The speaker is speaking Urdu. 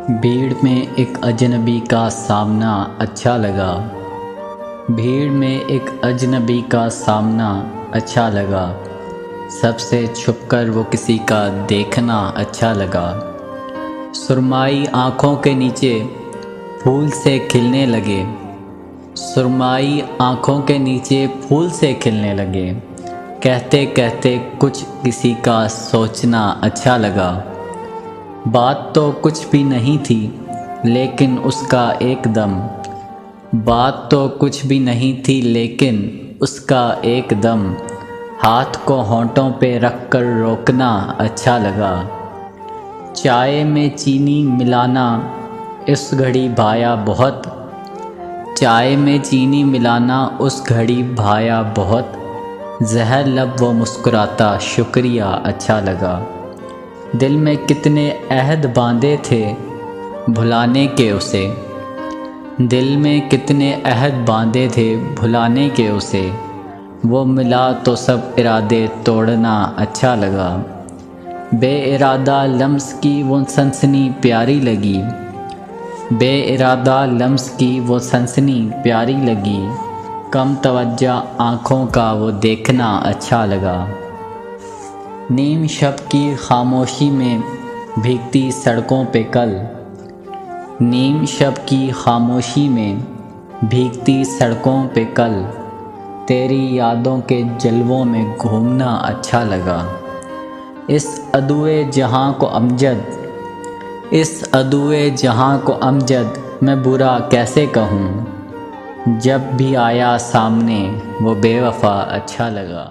بھیڑ میں ایک اجنبی کا سامنا اچھا لگا۔ بھیڑ میں ایک اجنبی کا سامنا اچھا لگا، سب سے چھپ کر وہ کسی کا دیکھنا اچھا لگا۔ سرمائی آنکھوں کے نیچے پھول سے کھلنے لگے، سرمائی آنکھوں کے نیچے پھول سے کھلنے لگے، کہتے کہتے کچھ کسی کا سوچنا اچھا لگا۔ بات تو کچھ بھی نہیں تھی لیکن اس کا ایک دم، بات تو کچھ بھی نہیں تھی لیکن اس کا ایک دم، ہاتھ کو ہونٹوں پہ رکھ کر روکنا اچھا لگا۔ چائے میں چینی ملانا اس گھڑی بھایا بہت، چائے میں چینی ملانا اس گھڑی بھایا بہت، زہر لب وہ مسکراتا شکریہ اچھا لگا۔ دل میں کتنے عہد باندھے تھے بھلانے کے اسے، دل میں کتنے عہد باندھے تھے بھلانے کے اسے، وہ ملا تو سب ارادے توڑنا اچھا لگا۔ بے ارادہ لمس کی وہ سنسنی پیاری لگی، بے ارادہ لمس کی وہ سنسنی پیاری لگی، کم توجہ آنکھوں کا وہ دیکھنا اچھا لگا۔ نیم شب کی خاموشی میں بھیگتی سڑکوں پہ کل، نیم شب کی خاموشی میں بھیگتی سڑکوں پہ کل، تیری یادوں کے جلووں میں گھومنا اچھا لگا۔ اس عدوئے جہاں کو امجد، اس عدوئے جہاں کو امجد میں برا کیسے کہوں، جب بھی آیا سامنے وہ بے وفا اچھا لگا۔